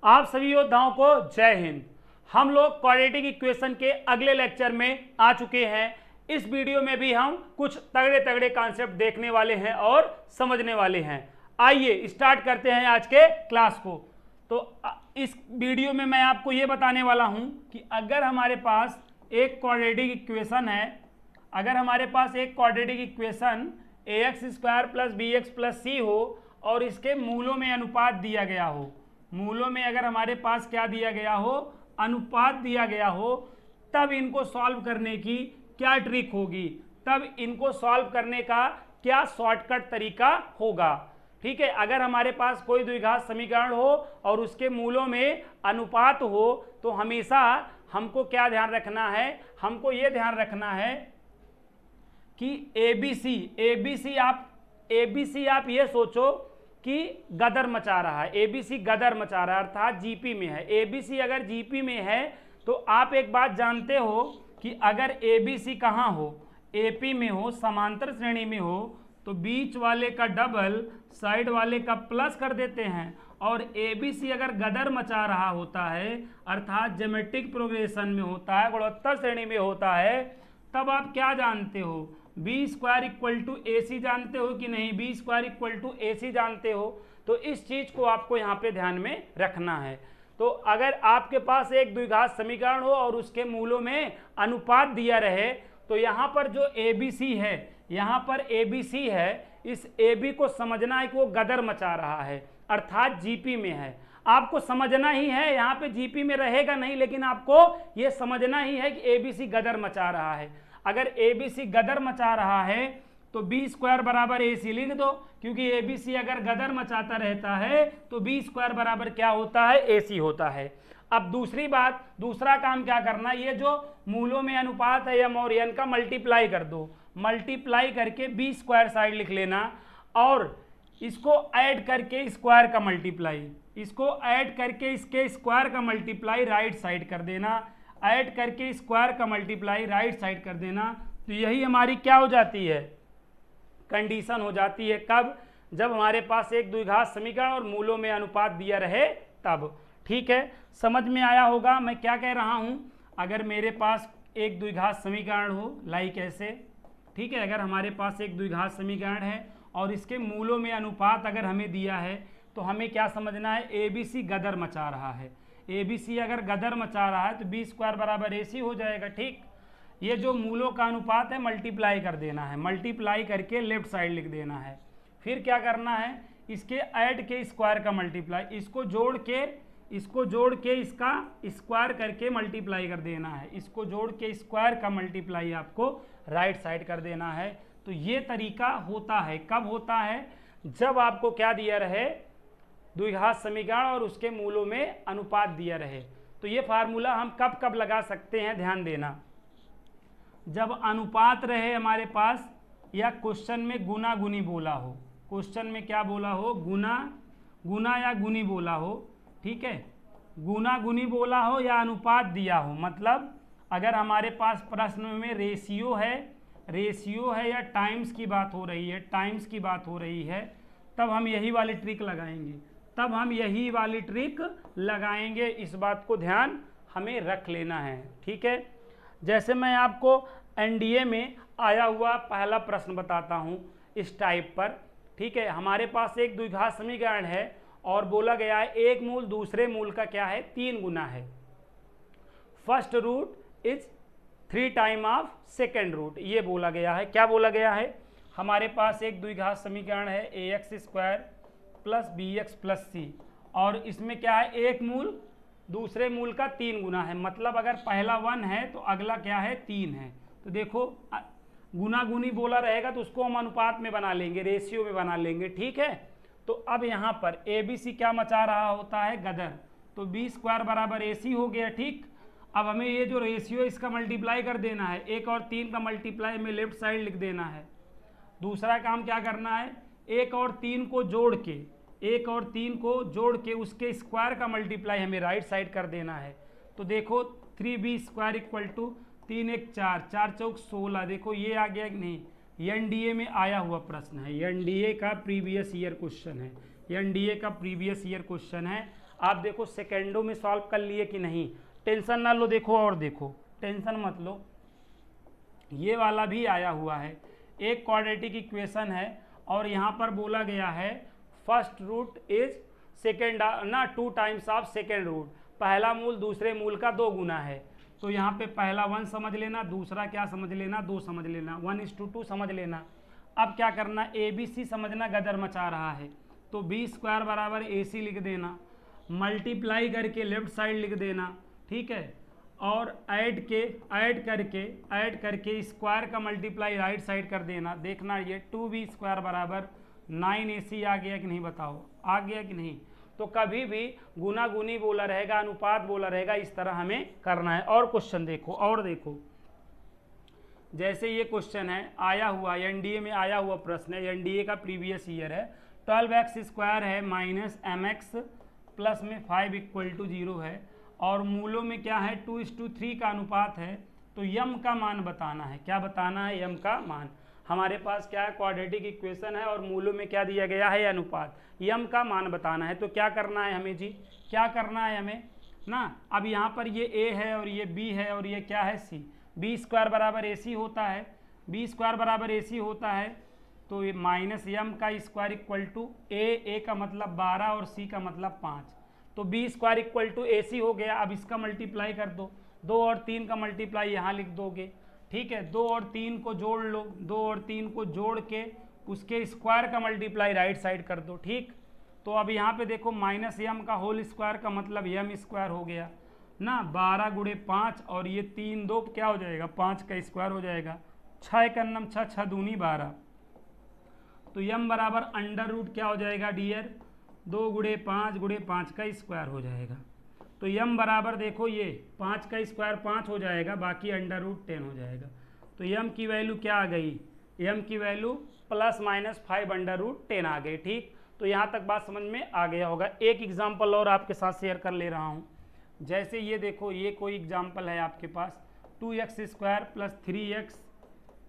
आप सभी योद्धाओं को जय हिंद। हम लोग क्वाड्रेटिक इक्वेशन के अगले लेक्चर में आ चुके हैं। इस वीडियो में भी हम कुछ तगड़े तगड़े कॉन्सेप्ट देखने वाले हैं और समझने वाले हैं। आइए स्टार्ट करते हैं आज के क्लास को। तो इस वीडियो में मैं आपको ये बताने वाला हूं कि अगर हमारे पास एक क्वाड्रेटिक इक्वेशन है, अगर हमारे पास एक quadratic equation ax² + bx + c हो और इसके मूलों में अनुपात दिया गया हो, मूलों में अगर हमारे पास क्या दिया गया हो, अनुपात दिया गया हो, तब इनको सॉल्व करने की क्या ट्रिक होगी, तब इनको सॉल्व करने का क्या शॉर्टकट तरीका होगा। ठीक है, अगर हमारे पास कोई द्विघात समीकरण हो और उसके मूलों में अनुपात हो तो हमेशा हमको क्या ध्यान रखना है, हमको ये ध्यान रखना है कि एबीसी आप ये सोचो कि गदर मचा रहा है, एबीसी गदर मचा रहा है अर्थात जीपी में है। एबीसी अगर जीपी में है तो आप एक बात जानते हो कि अगर एबीसी कहाँ हो, एपी में हो, समांतर श्रेणी में हो, तो बीच वाले का डबल साइड वाले का प्लस कर देते हैं। और एबीसी अगर गदर मचा रहा होता है अर्थात ज्योमेट्रिक प्रोग्रेशन में होता है, गुणोत्तर श्रेणी में होता है, तब आप क्या जानते हो, b² = AC जानते हो कि नहीं, b² = AC जानते हो। तो इस चीज को आपको यहाँ पे ध्यान में रखना है। तो अगर आपके पास एक द्विघात समीकरण हो और उसके मूलों में अनुपात दिया रहे तो यहाँ पर जो ABC है, यहाँ पर ABC है, इस AB को समझना है कि वो गदर मचा रहा है अर्थात जीपी में है। आपको समझना ही है, यहाँ पे जीपी में रहेगा नहीं, लेकिन आपको ये समझना ही है कि ABC गदर मचा रहा है। अगर ABC गदर मचा रहा है तो b² = AC लिख दो, क्योंकि ABC अगर गदर मचाता रहता है तो b² क्या होता है, AC होता है। अब दूसरी बात, दूसरा काम क्या करना, ये जो मूलों में अनुपात है m और n का मल्टीप्लाई कर दो, मल्टीप्लाई करके b² साइड लिख लेना और इसको ऐड करके स्क्वायर का मल्टीप्लाई, इसको ऐड करके इसके स्क्वायर का मल्टीप्लाई राइट साइड कर देना, ऐड करके स्क्वायर का मल्टीप्लाई राइट साइड कर देना। तो यही हमारी क्या हो जाती है, कंडीशन हो जाती है। कब? जब हमारे पास एक द्विघात समीकरण और मूलों में अनुपात दिया रहे तब। ठीक है, समझ में आया होगा मैं क्या कह रहा हूं। अगर मेरे पास एक द्विघात समीकरण हो, लाइक ऐसे, ठीक है, अगर हमारे पास एक द्विघात समीकरण है और इसके मूलों में अनुपात अगर हमें दिया है तो हमें क्या समझना है, एबीसी गदर मचा रहा है। एबीसी अगर गदर मचा रहा है तो b² = AC हो जाएगा। ठीक, ये जो मूलों का अनुपात है मल्टीप्लाई कर देना है, मल्टीप्लाई करके लेफ्ट साइड लिख देना है। फिर क्या करना है, इसके ऐड के स्क्वायर का मल्टीप्लाई, इसको जोड़ के इसका स्क्वायर करके मल्टीप्लाई कर देना है, इसको जोड़ के स्क्वायर का मल्टीप्लाई आपको राइट साइड कर देना है। तो ये तरीका होता है, कब होता है, जब आपको क्या दिया रहे, द्विघात समीकरण और उसके मूलों में अनुपात दिया रहे। तो ये फार्मूला हम कब कब लगा सकते हैं, ध्यान देना, जब अनुपात रहे हमारे पास या क्वेश्चन में गुना गुनी बोला हो, क्वेश्चन में क्या बोला हो, गुना या गुनी बोला हो। ठीक है, गुना गुनी बोला हो या अनुपात दिया हो, मतलब अगर हमारे पास प्रश्न में रेशियो है या टाइम्स की बात हो रही है, टाइम्स की बात हो रही है, तब हम यही वाली ट्रिक लगाएंगे, इस बात को ध्यान हमें रख लेना है। ठीक है, जैसे मैं आपको एनडीए में आया हुआ पहला प्रश्न बताता हूं इस टाइप पर। ठीक है, हमारे पास एक द्विघात समीकरण है और बोला गया है एक मूल दूसरे मूल का क्या है, 3 गुना है। First root is 3 time of second root, ये बोला गया है। क्या बोला गया है, हमारे पास एक द्विघात समीकरण है ax² + bx + c और इसमें क्या है, एक मूल दूसरे मूल का 3 गुना है, मतलब अगर पहला 1 है तो अगला क्या है, 3 है। तो देखो गुना गुनी बोला रहेगा तो उसको हम अनुपात में बना लेंगे, रेशियो में बना लेंगे। ठीक है, तो अब यहाँ पर एबीसी क्या मचा रहा होता है, गदर, तो b² = AC हो गया। ठीक, अब हमें ये जो रेशियो इसका मल्टीप्लाई कर देना है, 1 और 3 का मल्टीप्लाई में लेफ्ट साइड लिख देना है। दूसरा काम क्या करना है, 1 और 3 को जोड़ के उसके स्क्वायर का मल्टीप्लाई हमें राइट साइड कर देना है। तो देखो 3b² = 3 1 4 4 चौक 16, देखो ये आ गया कि नहीं, एनडीए में आया हुआ प्रश्न है, एनडीए का प्रीवियस ईयर क्वेश्चन है, आप देखो सेकेंडों में सॉल्व कर लिए कि नहीं, टेंशन ना लो। देखो और देखो, टेंशन मत लो, ये वाला भी आया हुआ है, एक क्वाड्रेटिक इक्वेशन है और यहाँ पर बोला गया है फर्स्ट रूट इज सेकेंड ना 2 टाइम्स ऑफ सेकेंड रूट, पहला मूल दूसरे मूल का 2 गुना है। तो यहाँ पे पहला 1 समझ लेना, दूसरा क्या समझ लेना, 2 समझ लेना, 1:2 समझ लेना। अब क्या करना, ABC समझना गदर मचा रहा है, तो B² बराबर AC लिख देना, मल्टीप्लाई करके लेफ्ट साइड लिख देना, ठीक है, और ऐड करके स्क्वायर का मल्टीप्लाई राइट साइड कर देना। देखना ये 2B² बराबर 9AC आ गया कि नहीं, बताओ आ गया कि नहीं। तो कभी भी गुना गुनी बोला रहेगा, अनुपात बोला रहेगा, इस तरह हमें करना है। और क्वेश्चन देखो, और देखो, जैसे ये क्वेश्चन है आया हुआ, एनडीए में आया हुआ प्रश्न है, एनडीए का प्रीवियस ईयर है, 12x² है माइनस mx प्लस में 5 = 0 है और मूलों में क्या है 2:3 का अनुपात है। तो यम का मान बताना है, क्या बताना है, यम का मान। हमारे पास क्या है, क्वाड्रेटिक इक्वेशन है और मूलों में क्या दिया गया है, अनुपात, यम का मान बताना है। तो क्या करना है हमें जी, क्या करना है हमें ना। अब यहाँ पर ये a है और ये b है और ये क्या है c, B² बराबर AC होता है, B² बराबर AC होता है, तो ये माइनस यम का स्क्वायर इक्वल टू a का मतलब 12 और c का मतलब 5, तो B² इक्वल टू AC हो गया। अब इसका मल्टीप्लाई कर दो, 2 और 3 का मल्टीप्लाई यहाँ लिख दोगे, ठीक है, 2 और 3 को जोड़ लो, 2 और 3 को जोड़ के उसके स्क्वायर का मल्टीप्लाई राइट साइड कर दो, ठीक। तो अब यहाँ पे देखो माइनस यम का होल स्क्वायर का मतलब m² हो गया ना, 12 × 5 और ये 3 2 क्या हो जाएगा, 5 का स्क्वायर हो जाएगा, 6 × 6 6 दूनी 12, तो m बराबर अंडर रूट क्या हो जाएगा डियर, 2 × 5 × 5 का स्क्वायर हो जाएगा। तो m बराबर देखो ये 5 का स्क्वायर 5 हो जाएगा, बाकी अंडर रूट 10 हो जाएगा। तो m की वैल्यू क्या आ गई, m की वैल्यू ±5 अंडर रूट 10 आ गई, ठीक। तो यहाँ तक बात समझ में आ गया होगा। एक एग्जाम्पल और आपके साथ शेयर कर ले रहा हूँ, जैसे ये देखो, ये कोई एग्जाम्पल है आपके पास, 2x² + 3x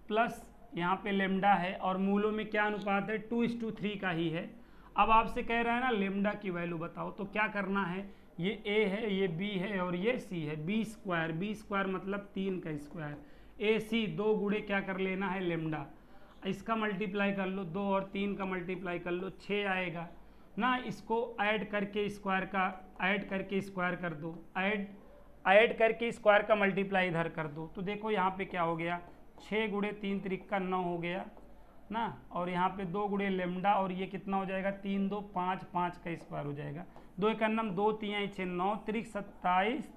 प्लस यहाँ पे लेमडा है और मूलों में क्या अनुपात है, 2:3 का ही है। अब आपसे कह रहा है ना लेमडा की वैल्यू बताओ, तो क्या करना है, ये a है, ये b है और ये c है, B² मतलब 3 का स्क्वायर, AC 2 गुणे क्या कर लेना है लेमडा, इसका मल्टीप्लाई कर लो, 2 और 3 का मल्टीप्लाई कर लो, 6 आएगा ना। इसको ऐड करके स्क्वायर का ऐड करके स्क्वायर कर दो, ऐड करके स्क्वायर का मल्टीप्लाई इधर कर दो। तो देखो यहाँ पे क्या हो गया, 6 × 3 = 9 हो गया ना, और यहाँ पे 2 गुणे लेमडा और ये कितना हो जाएगा, 3 2 5 5 का स्क्वायर हो जाएगा, 2 × 9 2 3 6 9 3 27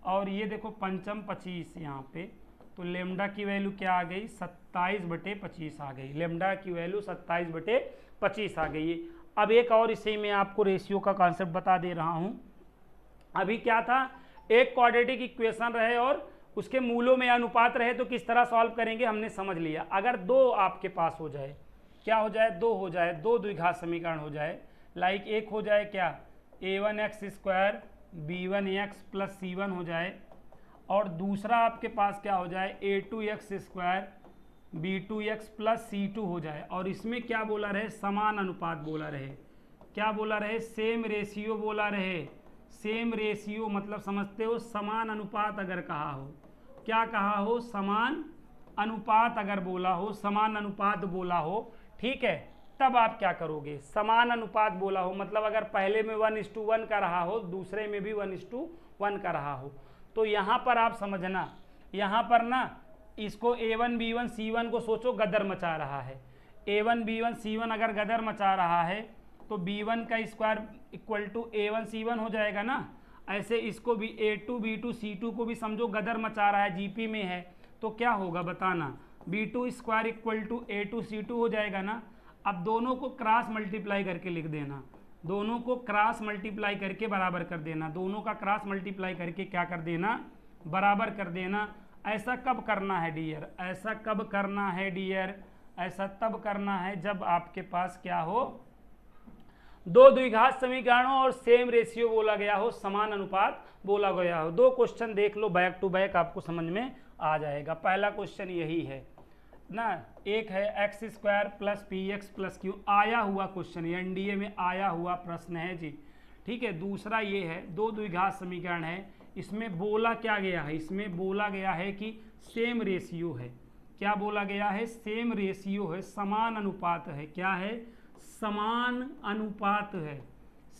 और ये देखो पंचम 25 यहाँ पे। तो लेमडा की वैल्यू क्या आ गई, 27/25 आ गई, लेमडा की वैल्यू 27/25 आ गई। अब एक और इसे मैं आपको रेशियो का कॉन्सेप्ट बता दे रहा हूँ। अभी क्या था, एक क्वाड्रेटिक इक्वेशन रहे और उसके मूलों में अनुपात रहे, तो किस तरह सॉल्व करेंगे हमने समझ लिया। अगर 2 आपके पास हो जाए, क्या हो जाए, 2 हो जाए, 2 द्विघात समीकरण हो जाए, लाइक एक हो जाए क्या, a1x² b1x + c1 हो जाए और दूसरा आपके पास क्या हो जाए, a2x² b2x + c2 हो जाए, और इसमें क्या बोला रहे, समान अनुपात बोला रहे, क्या बोला रहे, सेम रेशियो बोला रहे। सेम रेशियो मतलब समझते हो, समान अनुपात अगर कहा हो, क्या कहा हो, समान अनुपात अगर बोला हो, समान अनुपात बोला हो, ठीक है, तब आप क्या करोगे, समान अनुपात बोला हो मतलब अगर पहले में 1:1 का रहा हो, दूसरे में भी 1:1 का रहा हो, तो यहाँ पर आप समझना, यहाँ पर ना इसको a1 b1 c1 को सोचो गदर मचा रहा है, a1 b1 c1 अगर गदर मचा रहा है तो b1 का square equal to a1 c1 हो जाएगा ना। ऐसे इसको भी a2 b2 c2 को भी समझो गदर मचा रहा है, जीपी में है, तो क्या होगा बताना, b2² equal to a2 c2 हो जाएगा ना। अब दोनों को क्रॉस मल्टीप्लाई करके लिख देना, दोनों को क्रॉस मल्टीप्लाई करके बराबर कर देना, दोनों का क्रॉस मल्टीप्लाई करके क्या कर देना, बराबर कर देना। ऐसा कब करना है डियर, ऐसा कब करना है डियर, ऐसा तब करना है जब आपके पास क्या हो, 2 द्विघात समीकरणों और सेम रेशियो बोला गया हो, समान अनुपात बोला गया हो। 2 क्वेश्चन देख लो बैक टू बैक, आपको समझ में आ जाएगा। पहला क्वेश्चन यही है ना, एक है x² + px + q, आया हुआ क्वेश्चन, एनडीए में आया हुआ प्रश्न है जी, ठीक है। दूसरा ये है, दो द्विघात समीकरण है, इसमें बोला क्या गया है, इसमें बोला गया है कि सेम रेशियो है। क्या बोला गया है? सेम रेशियो है, समान अनुपात है। क्या है? समान अनुपात है।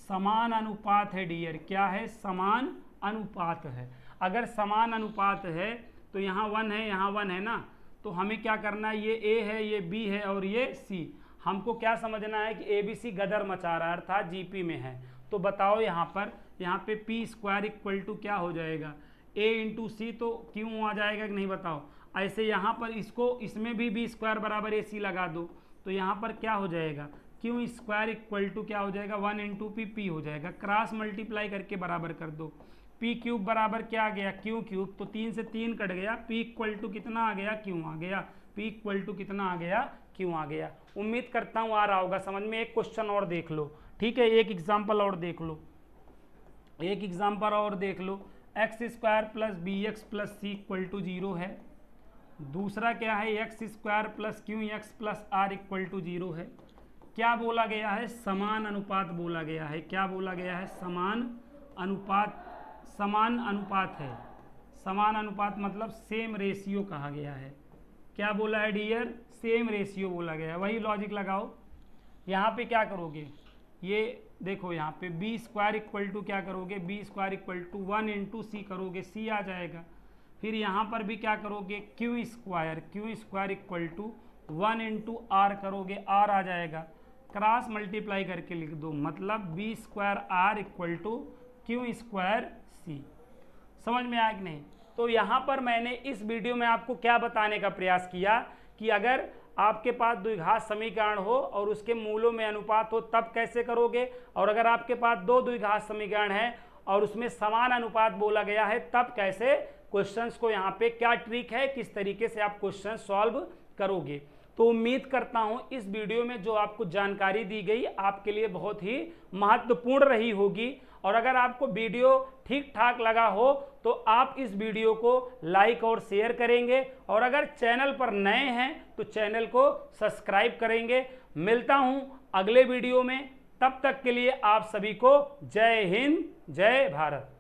समान अनुपात है डियर। क्या है? समान अनुपात है। अगर समान अनुपात है तो यहाँ 1 है, यहाँ 1 है ना, तो हमें क्या करना है, ये ए है, ये बी है और ये सी। हमको क्या समझना है कि ए बी सी गदर मचा रहा है, अर्थात जीपी में है। तो बताओ यहाँ पे पी स्क्वायर इक्वल टू क्या हो जाएगा, ए इंटू सी, तो क्यों आ जाएगा कि नहीं बताओ। ऐसे यहाँ पर इसको, इसमें भी बी स्क्वायर बराबर ए सी लगा दो, तो यहाँ पर क्या हो जाएगा, क्यू स्क्वायर इक्वल टू क्या हो जाएगा, 1 इंटू पी, पी हो जाएगा। क्रॉस मल्टीप्लाई करके बराबर कर दो। पी क्यूब बराबर क्या आ गया, क्यू क्यूब, तो 3 से 3 कट गया, पी इक्वल टू कितना आ गया, क्यू आ गया। पी इक्वल टू कितना आ गया, क्यू आ गया। उम्मीद करता हूँ आ रहा होगा समझ में। एक क्वेश्चन और देख लो, ठीक है, एक एग्जाम्पल और देख लो, एक एग्जाम्पल और देख लो। X square plus B X plus C equal to 0 है। दूसरा क्या है, X square plus Q X plus R equal to 0 है। क्या बोला गया है, समान अनुपात बोला गया है। क्या बोला गया है, समान अनुपात, समान अनुपात है। समान अनुपात मतलब सेम रेशियो कहा गया है। क्या बोला है डियर, सेम रेशियो बोला गया है। वही लॉजिक लगाओ, यहाँ पे क्या करोगे, ये देखो यहाँ पे बी स्क्वायर इक्वल टू क्या करोगे, B square equal to 1 into C करोगे, सी आ जाएगा। फिर यहाँ पर भी क्या करोगे, Q square equal to 1 into R करोगे, आर आ जाएगा। क्रॉस मल्टीप्लाई करके लिख दो, मतलब B square R equal to Q square C. समझ में आया कि नहीं। तो यहाँ पर मैंने इस वीडियो में आपको क्या बताने का प्रयास किया कि अगर आपके पास द्विघात समीकरण हो और उसके मूलों में अनुपात हो तब कैसे करोगे, और अगर आपके पास दो द्विघात समीकरण है और उसमें समान अनुपात बोला गया है तब कैसे क्वेश्चंस को, यहाँ पे क्या ट्रिक है, किस तरीके से आप क्वेश्चन सॉल्व करोगे। तो उम्मीद करता हूं इस वीडियो में जो आपको जानकारी दी गई आपके लिए बहुत ही महत्वपूर्ण रही होगी। और अगर आपको वीडियो ठीक ठाक लगा हो तो आप इस वीडियो को लाइक और शेयर करेंगे, और अगर चैनल पर नए हैं तो चैनल को सब्सक्राइब करेंगे। मिलता हूं अगले वीडियो में, तब तक के लिए आप सभी को जय हिंद, जय भारत।